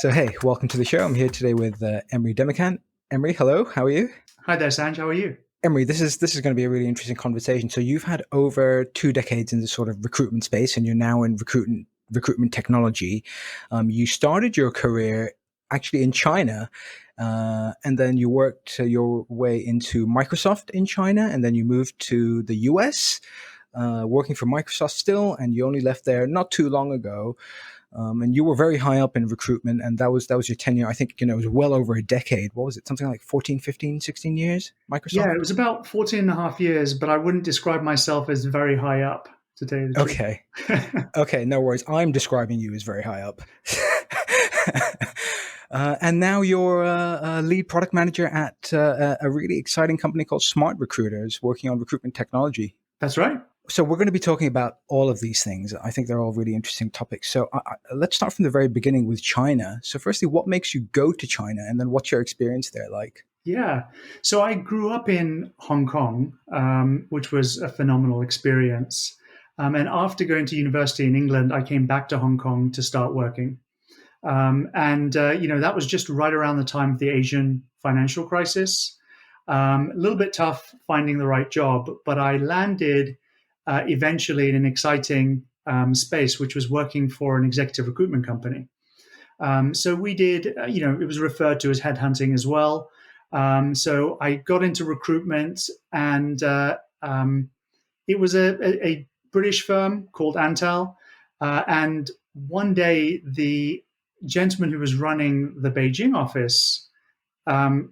So, hey, welcome to the show. I'm here today with Emre Demokan. Emre, hello. How are you? Hi there, Sanj. How are you? Emre, this is going to be a really interesting conversation. So, you've had over 2 decades in the sort of recruitment space, and you're now in recruitment technology. You started your career actually in China, and then you worked your way into Microsoft in China, and then you moved to the US, working for Microsoft still, and you only left there not too long ago. And you were very high up in recruitment, and that was your tenure. I think it was well over a decade. What was it? Something like 14, 15, 16 years, Yeah, Microsoft? it was about 14 and a half years, but I wouldn't describe myself as very high up, to tell you the truth. Okay. Okay, no worries. I'm describing you as very high up. And now you're a lead product manager at a really exciting company called Smart Recruiters, working on recruitment technology. That's right. So we're going to be talking about all of these things. I think they're all really interesting topics. So let's start from the very beginning with China. So firstly, what makes you go to China, and then what's your experience there like? Yeah. So I grew up in Hong Kong, which was a phenomenal experience. And after going to university in England, I came back to Hong Kong to start working. That was just right around the time of the Asian financial crisis. A little bit tough finding the right job, but I landed eventually in an exciting space, which was working for an executive recruitment company. So we did, it was referred to as headhunting as well. So I got into recruitment, and it was a British firm called Antal. And one day, the gentleman who was running the Beijing office,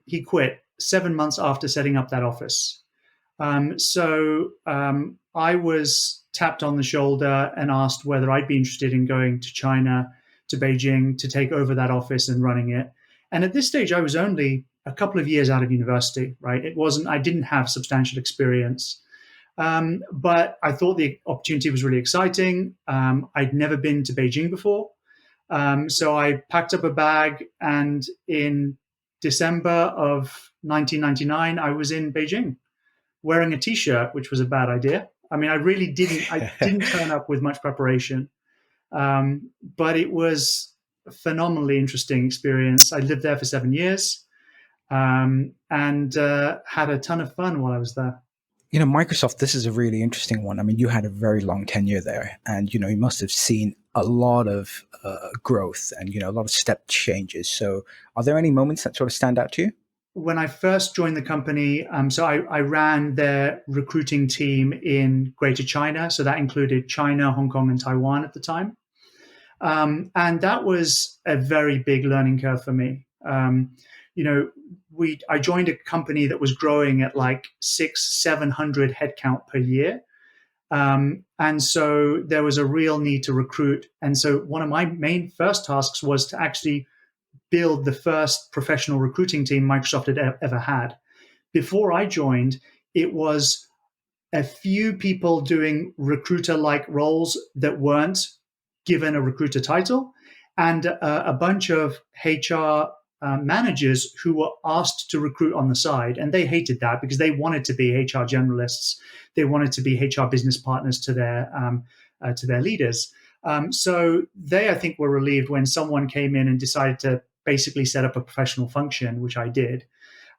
he quit 7 months after setting up that office. I was tapped on the shoulder and asked whether I'd be interested in going to China, to Beijing, to take over that office and running it. And at this stage, I was only a couple of years out of university, right? I didn't have substantial experience. But I thought the opportunity was really exciting. I'd never been to Beijing before. So I packed up a bag, and in December of 1999, I was in Beijing wearing a t-shirt, which was a bad idea. I mean, I didn't turn up with much preparation, but it was a phenomenally interesting experience. I lived there for 7 years, and had a ton of fun while I was there. Microsoft, this is a really interesting one. I mean, you had a very long tenure there, and you must have seen a lot of growth and a lot of step changes. So, are there any moments that sort of stand out to you? When I first joined the company, I ran their recruiting team in Greater China. So that included China, Hong Kong, and Taiwan at the time. And that was a very big learning curve for me. I joined a company that was growing at like 700 headcount per year. And so there was a real need to recruit. And so one of my main first tasks was to actually build the first professional recruiting team Microsoft had ever had. Before I joined, it was a few people doing recruiter-like roles that weren't given a recruiter title, and a bunch of HR managers who were asked to recruit on the side. And they hated that because they wanted to be HR generalists. They wanted to be HR business partners to their leaders. So they, I think, were relieved when someone came in and decided to basically set up a professional function, which I did.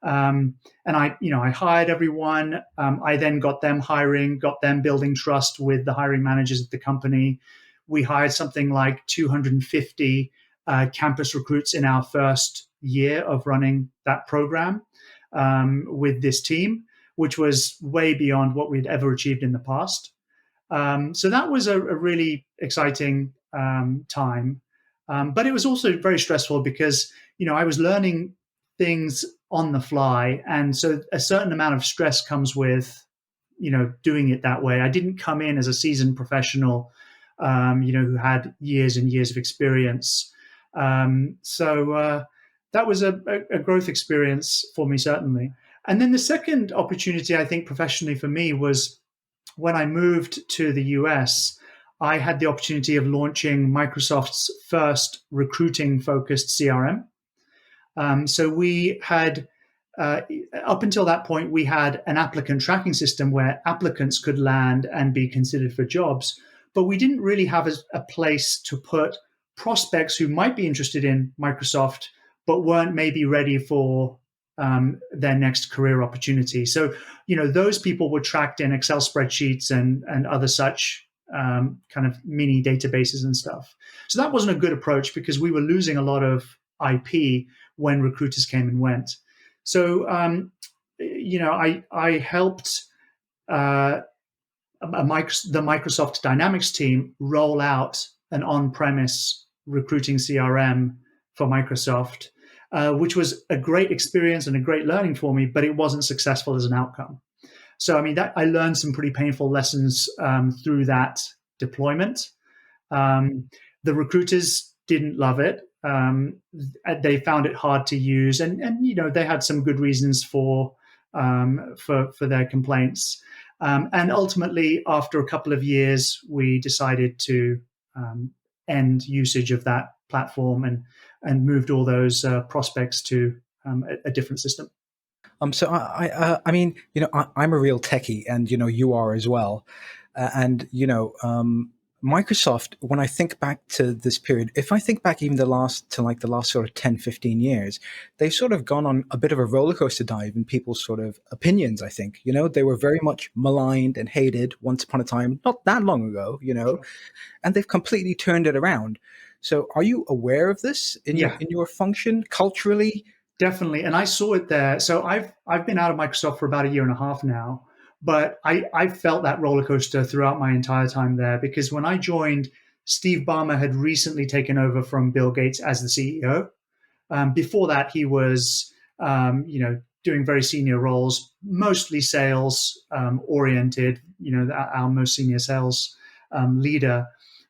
And I hired everyone. I then got them hiring, got them building trust with the hiring managers at the company. We hired something like 250 campus recruits in our first year of running that program with this team, which was way beyond what we'd ever achieved in the past. So that was a really exciting time. But it was also very stressful because, I was learning things on the fly. And so a certain amount of stress comes with, doing it that way. I didn't come in as a seasoned professional, who had years and years of experience. That was a growth experience for me, certainly. And then the second opportunity, I think, professionally for me was when I moved to the US. I had the opportunity of launching Microsoft's first recruiting-focused CRM. So we had, up until that point, we had an applicant tracking system where applicants could land and be considered for jobs, but we didn't really have a place to put prospects who might be interested in Microsoft, but weren't maybe ready for their next career opportunity. So, those people were tracked in Excel spreadsheets and other such kind of mini databases and stuff. So that wasn't a good approach because we were losing a lot of IP when recruiters came and went. So, I helped the Microsoft Dynamics team roll out an on-premise recruiting CRM for Microsoft, which was a great experience and a great learning for me, but it wasn't successful as an outcome. So, I mean, that I learned some pretty painful lessons through that deployment. Um, the recruiters didn't love it. They found it hard to use, and they had some good reasons for their complaints. And ultimately, after a couple of years, we decided to end usage of that platform and moved all those prospects to a different system. So I mean, I'm a real techie, and you are as well, and Microsoft. When I think back to this period, if I think back even the last sort of 10, 15 years, they've sort of gone on a bit of a roller coaster dive in people's sort of opinions. I think they were very much maligned and hated once upon a time, not that long ago, Sure. and they've completely turned it around. So, are you aware of this in your Yeah, function culturally? definitely. And I saw it there. So I've been out of Microsoft for about a year and a half now, but I felt that roller coaster throughout my entire time there because when I joined, Steve Ballmer had recently taken over from Bill Gates as the CEO. Before that, he was doing very senior roles, mostly sales oriented. Our most senior sales leader.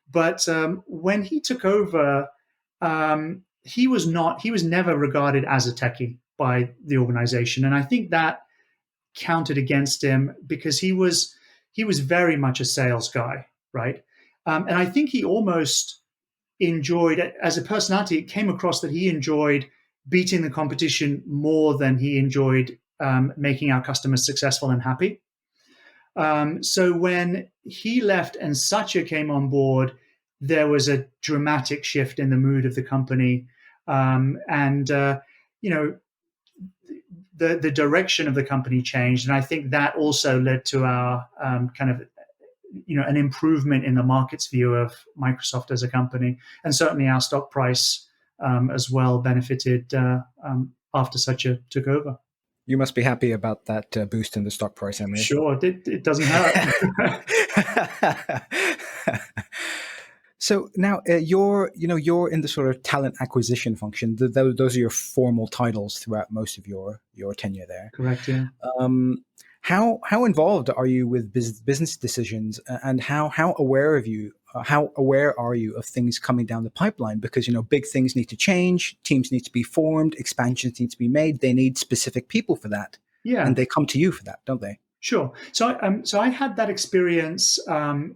But when he took over, he was not. He was never regarded as a techie by the organization, and I think that counted against him because he was very much a sales guy, right? And I think he almost enjoyed, as a personality, it came across that he enjoyed beating the competition more than he enjoyed making our customers successful and happy. So when he left and Satya came on board, there was a dramatic shift in the mood of the company, and you know the direction of the company changed, and I think that also led to our kind of an improvement in the market's view of Microsoft as a company, and certainly our stock price as well benefited after Satya took over. You must be happy about that boost in the stock price, Emre. Sure, it doesn't hurt. So now you're in the sort of talent acquisition function. Those are your formal titles throughout most of your tenure there. Correct, yeah. How involved are you with business decisions, and how aware are you of things coming down the pipeline? Because big things need to change, teams need to be formed, expansions need to be made. They need specific people for that, Yeah, and they come to you for that, don't they? sure. So I had that experience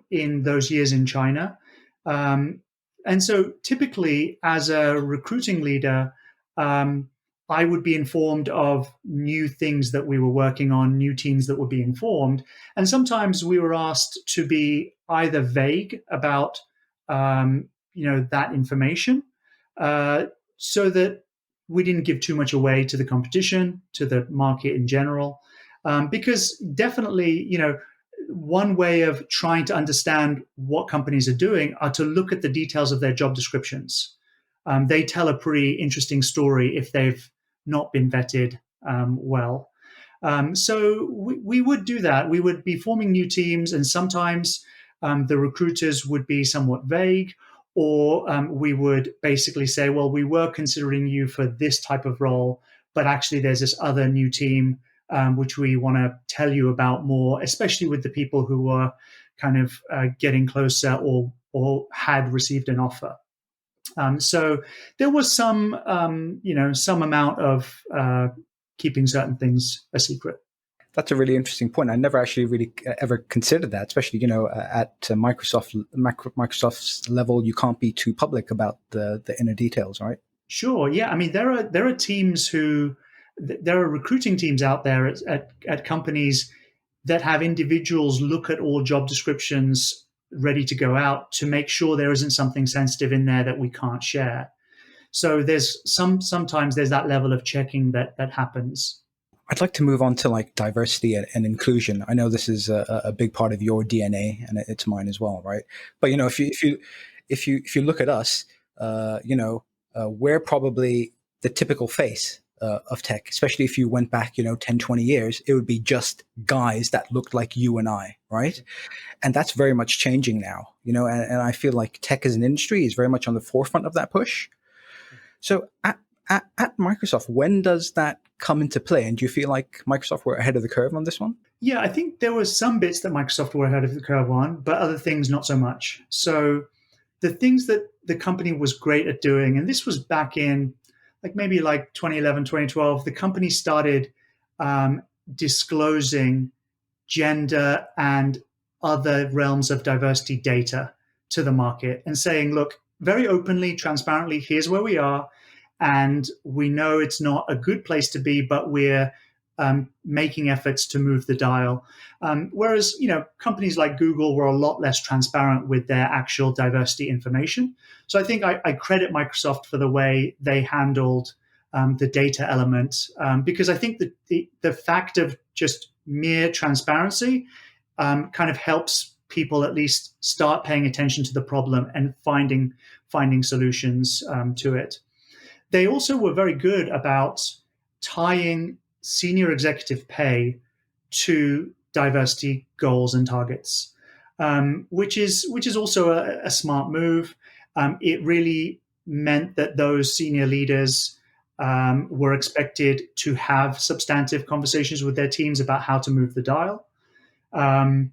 in those years in China. Um, and so typically, as a recruiting leader, um, I would be informed of new things that we were working on, new teams that were being formed. And sometimes we were asked to be either vague about, that information, so that we didn't give too much away to the competition, to the market in general. Because definitely, one way of trying to understand what companies are doing are to look at the details of their job descriptions. They tell a pretty interesting story if they've not been vetted well. So we would do that. We would be forming new teams, and sometimes the recruiters would be somewhat vague, or we would basically say, well, we were considering you for this type of role, but actually there's this other new team which we want to tell you about more, especially with the people who were kind of getting closer or had received an offer. So there was some amount of keeping certain things a secret. That's a really interesting point. I never actually really ever considered that, especially at Microsoft's level, you can't be too public about the inner details, right? Sure. Yeah. I mean, there are teams there are recruiting teams out there at companies that have individuals look at all job descriptions ready to go out to make sure there isn't something sensitive in there that we can't share. So there's sometimes there's that level of checking that happens. I'd like to move on to like diversity and inclusion. I know this is a big part of your DNA, and it's mine as well, right? But you know, if you look at us, we're probably the typical face of tech. Especially if you went back, 10, 20 years, it would be just guys that looked like you and I, right? And that's very much changing now, and I feel like tech as an industry is very much on the forefront of that push. So at Microsoft, when does that come into play? And do you feel like Microsoft were ahead of the curve on this one? Yeah, I think there was some bits that Microsoft were ahead of the curve on, but other things not so much. So the things that the company was great at doing, and this was back in maybe 2011, 2012, the company started um, disclosing gender and other realms of diversity data to the market and saying, look, very openly, transparently, here's where we are. And we know it's not a good place to be, but we're making efforts to move the dial. Whereas, companies like Google were a lot less transparent with their actual diversity information. So I think I credit Microsoft for the way they handled the data element, because I think that the fact of just mere transparency kind of helps people at least start paying attention to the problem and finding solutions to it. They also were very good about tying senior executive pay to diversity goals and targets, which is also a smart move. It really meant that those senior leaders were expected to have substantive conversations with their teams about how to move the dial, and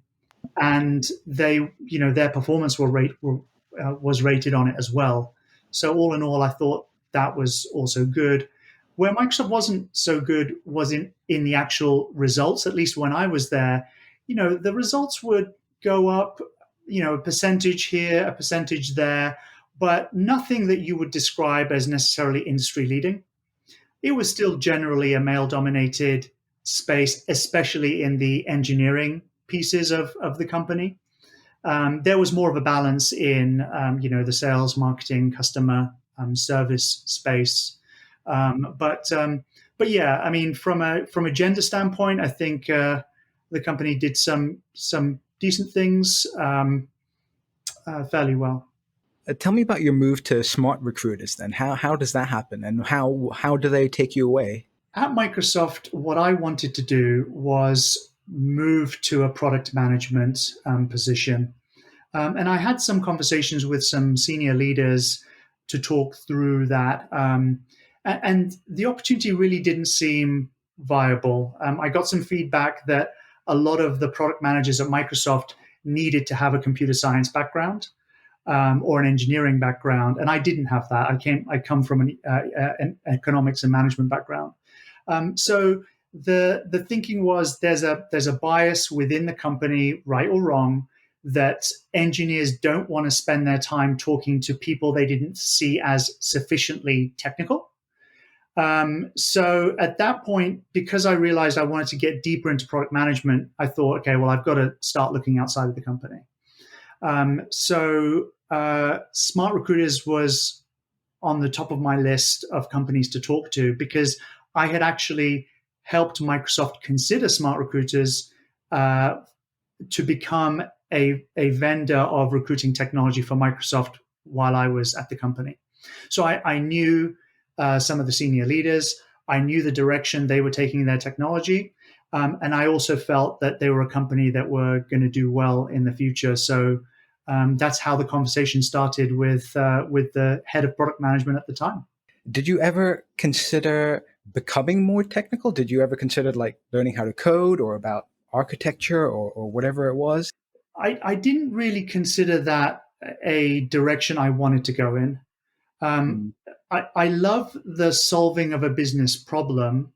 their performance was rated on it as well. So all in all, I thought that was also good. Where Microsoft wasn't so good was in the actual results. At least when I was there, the results would go up, a percentage here, a percentage there, but nothing that you would describe as necessarily industry leading. It was still generally a male dominated space, especially in the engineering pieces of the company. There was more of a balance in the sales, marketing, customer service space. But yeah, I mean, from a gender standpoint, I think the company did some decent things fairly well. Tell me about your move to smart recruiters. Then how does that happen, and how do they take you away? At Microsoft, what I wanted to do was move to a product management position. And I had some conversations with some senior leaders to talk through that. And the opportunity really didn't seem viable. I got some feedback that a lot of the product managers at Microsoft needed to have a computer science background or an engineering background, and I didn't have that. I come from an economics and management background. So the thinking was there's a bias within the company, right or wrong, that engineers don't want to spend their time talking to people they didn't see as sufficiently technical. So at that point, because I realized I wanted to get deeper into product management, I thought, okay, well, I've got to start looking outside of the company. Smart Recruiters was on the top of my list of companies to talk to because I had actually helped Microsoft consider Smart Recruiters to become a vendor of recruiting technology for Microsoft while I was at the company. So I knew some of the senior leaders. I knew the direction they were taking their technology. And I also felt that they were a company that were going to do well in the future. So that's how the conversation started with the head of product management at the time. Did you ever consider becoming more technical? Did you ever consider like learning how to code or about architecture or whatever it was? I didn't really consider that a direction I wanted to go in. Um, I love the solving of a business problem,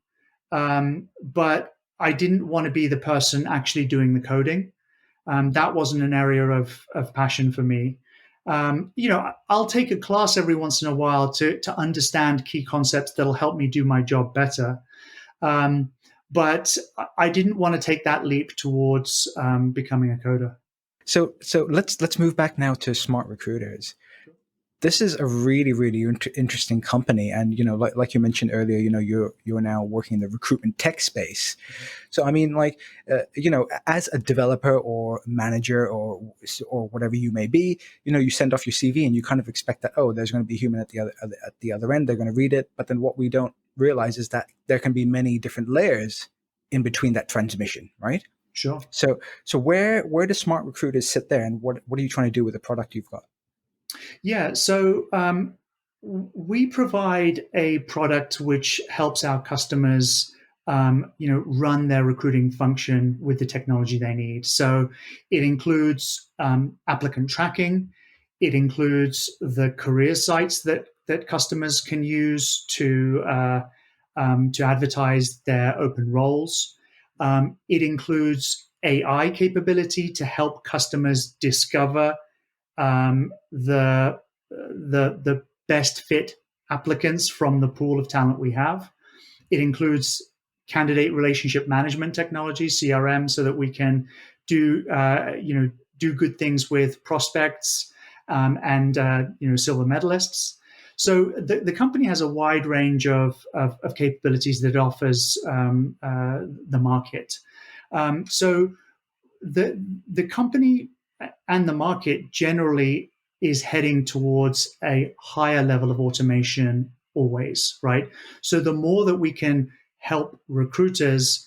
but I didn't want to be the person actually doing the coding. That wasn't an area of passion for me. I'll take a class every once in a while to understand key concepts that'll help me do my job better. But I didn't want to take that leap towards becoming a coder. So let's move back now to smart recruiters. This is a really really interesting company, and like you mentioned earlier, you're now working in the recruitment tech space. So I mean, like, as a developer or manager or whatever you may be, you send off your CV and you kind of expect that, oh, there's going to be a human at the other end. They're going to read it, but then what we don't realize is that there can be many different layers in between that transmission, right? Sure. So where do smart recruiters sit there, and what are you trying to do with the product you've got? Yeah. So we provide a product which helps our customers, run their recruiting function with the technology they need. So it includes applicant tracking. It includes the career sites that customers can use to advertise their open roles. It includes AI capability to help customers discover the best fit applicants from the pool of talent we have. It includes candidate relationship management technology, CRM, so that we can do do good things with prospects and silver medalists. So the company has a wide range of capabilities that it offers the market. So the company and the market generally is heading towards a higher level of automation always, right? So the more that we can help recruiters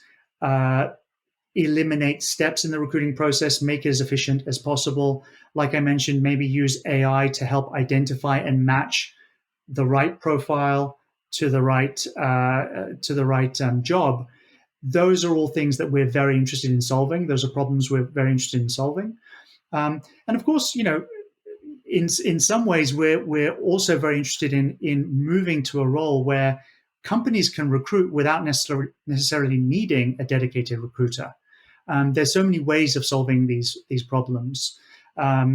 eliminate steps in the recruiting process, make it as efficient as possible. Like I mentioned, maybe use AI to help identify and match the right profile to the right job. Those are all things that we're very interested in solving. Those are problems we're very interested in solving. And of course, in some ways, we're also very interested in moving to a role where companies can recruit without necessarily needing a dedicated recruiter. There's so many ways of solving these problems.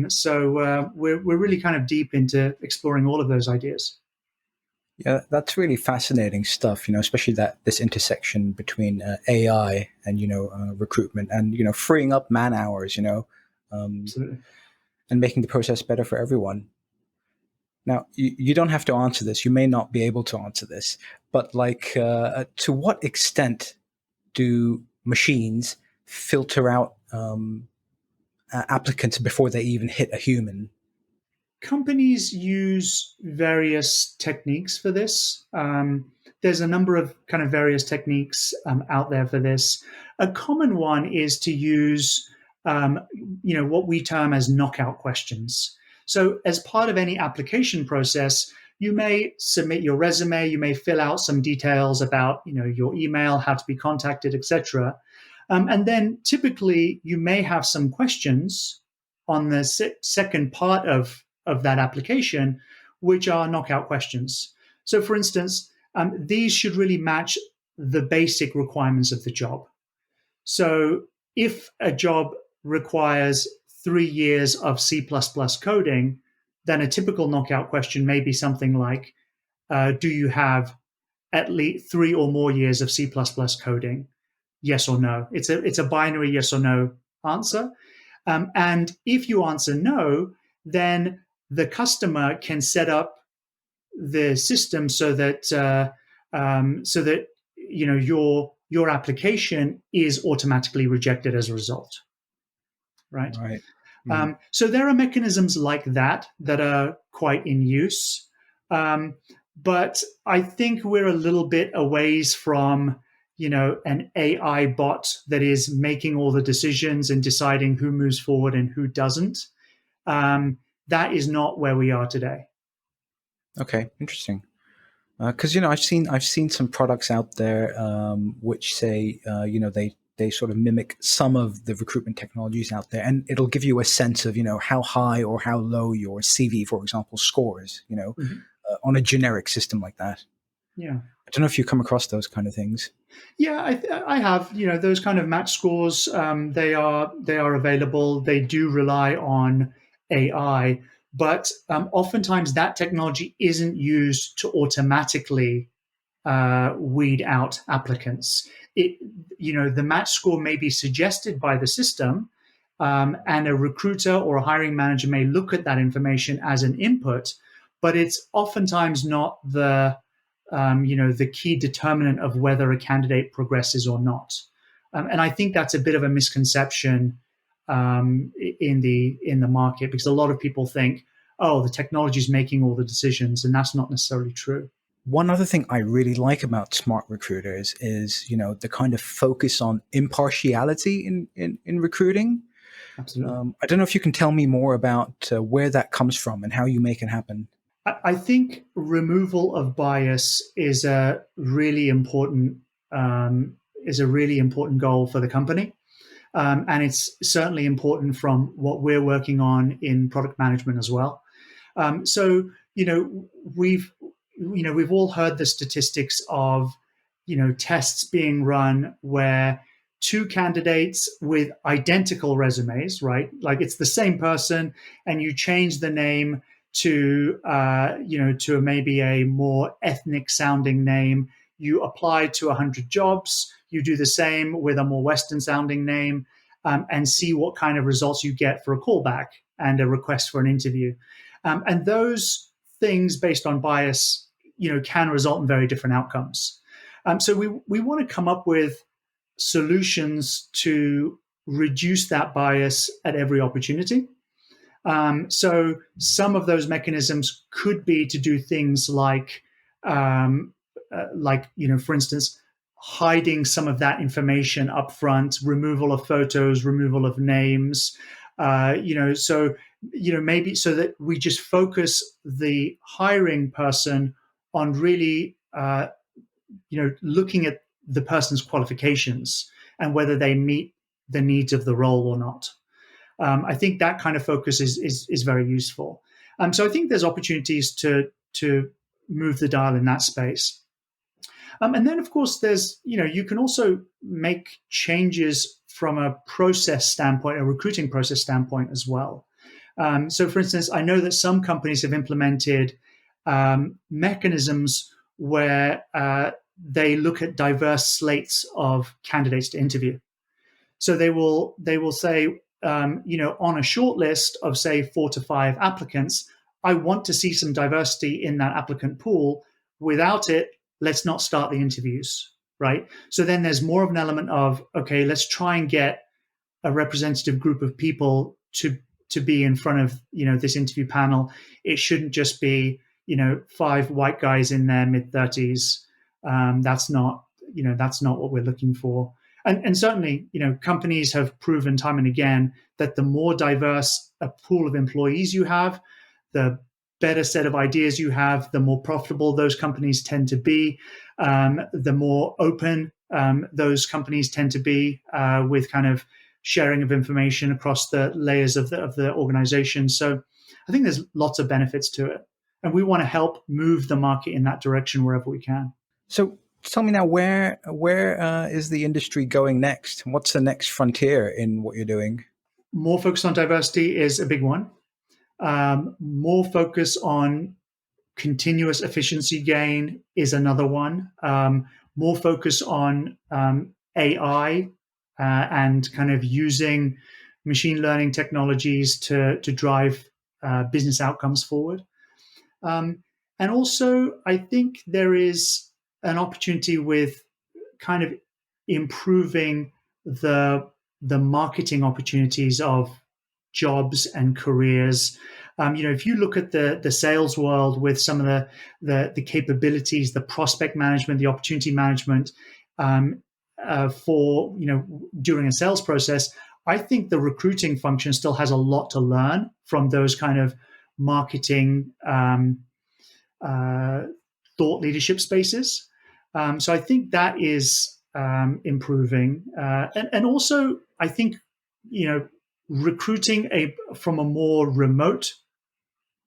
So we're really kind of deep into exploring all of those ideas. Yeah, that's really fascinating stuff. Especially that this intersection between AI and recruitment, and freeing up man hours. Um, Absolutely. and making the process better for everyone. Now, you don't have to answer this. You may not be able to answer this, but like, to what extent do machines filter out applicants before they even hit a human? Companies use various techniques for this. There's a number of kind of various techniques out there for this. A common one is to use, what we term as knockout questions. So, as part of any application process, you may submit your resume, you may fill out some details about, your email, how to be contacted, etc. And then typically you may have some questions on the second part of that application, which are knockout questions. So, for instance, these should really match the basic requirements of the job. So, if a job requires 3 years of C++ coding, then a typical knockout question may be something like, do you have at least 3 or more years of C++ coding? Yes or no. It's a binary yes or no answer. And if you answer no, then the customer can set up the system so that your application is automatically rejected as a result, right? Right. Mm. So there are mechanisms like that are quite in use, but I think we're a little bit a ways from an AI bot that is making all the decisions and deciding who moves forward and who doesn't. That is not where we are today. Okay, interesting. Because I've seen some products out there, which say they sort of mimic some of the recruitment technologies out there, and it'll give you a sense of how high or how low your CV, for example, scores. Mhm. On a generic system like that. Yeah. I don't know if you come across those kind of things. Yeah, I have. Those kind of match scores. They are available. They do rely on AI, but oftentimes that technology isn't used to automatically weed out applicants. The match score may be suggested by the system, And a recruiter or a hiring manager may look at that information as an input, but it's oftentimes not the key determinant of whether a candidate progresses or not. And I think that's a bit of a misconception in the market, because a lot of people think, oh, the technology is making all the decisions, and that's not necessarily true. One other thing I really like about smart recruiters is, the kind of focus on impartiality in recruiting. Absolutely. I don't know if you can tell me more about where that comes from and how you make it happen. I think removal of bias is a really important goal for the company. And it's certainly important from what we're working on in product management as well. So we've we've all heard the statistics of tests being run where two candidates with identical resumes, right? Like it's the same person, and you change the name to to maybe a more ethnic sounding name. You apply to 100 jobs. You do the same with a more Western sounding name, and see what kind of results you get for a callback and a request for an interview. And those things based on bias, can result in very different outcomes. So we want to come up with solutions to reduce that bias at every opportunity. So some of those mechanisms could be to do things for instance, hiding some of that information up front, removal of photos, removal of names, maybe so that we just focus the hiring person on really, looking at the person's qualifications and whether they meet the needs of the role or not. I think that kind of focus is very useful. So I think there's opportunities to move the dial in that space. And then, of course, there's you can also make changes from a process standpoint, a recruiting process standpoint as well. So, for instance, I know that some companies have implemented mechanisms where they look at diverse slates of candidates to interview. So they will say, on a short list of say 4 to 5 applicants, I want to see some diversity in that applicant pool. Without it, let's not start the interviews, right? So then there's more of an element of, okay, let's try and get a representative group of people to be in front of this interview panel. It shouldn't just be 5 white guys in their mid-30s. That's not what we're looking for. And certainly, companies have proven time and again that the more diverse a pool of employees you have, the better set of ideas you have, the more profitable those companies tend to be, the more open those companies tend to be with kind of sharing of information across the layers of the organization. So I think there's lots of benefits to it. And we want to help move the market in that direction wherever we can. So tell me now, where is the industry going next? What's the next frontier in what you're doing? More focus on diversity is a big one. More focus on continuous efficiency gain is another one. More focus on AI and kind of using machine learning technologies to drive business outcomes forward. And also, I think there is an opportunity with kind of improving the marketing opportunities of jobs and careers. If you look at the sales world with some of the capabilities, the prospect management, the opportunity management for during a sales process, I think the recruiting function still has a lot to learn from those kind of marketing thought leadership spaces. So I think that is improving, and also I think recruiting from a more remote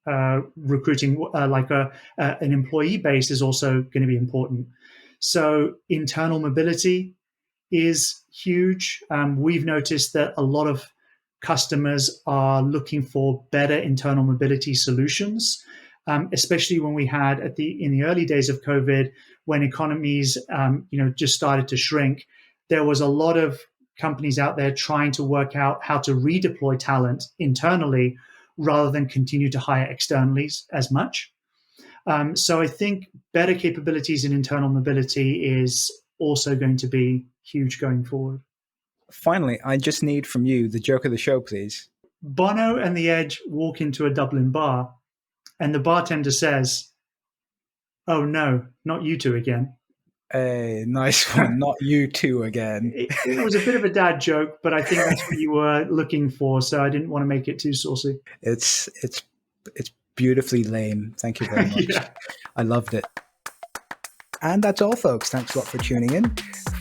recruiting, like an employee base, is also going to be important. So internal mobility is huge. We've noticed that a lot of customers are looking for better internal mobility solutions, especially when we had in the early days of COVID, when economies just started to shrink. There was a lot of companies out there trying to work out how to redeploy talent internally rather than continue to hire externally as much. So I think better capabilities in internal mobility is also going to be huge going forward. Finally, I just need from you the joke of the show, please. Bono and the Edge walk into a Dublin bar, and the bartender says, "Oh no, not you two again." Hey, nice one. Not you two again. It was a bit of a dad joke, but I think that's what you were looking for, so I didn't want to make it too saucy. It's beautifully lame. Thank you very much. Yeah. I loved it. And that's all, folks. Thanks a lot for tuning in.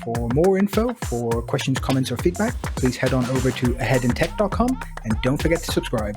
For more info, for questions, comments, or feedback, please head on over to aheadintech.com and don't forget to subscribe.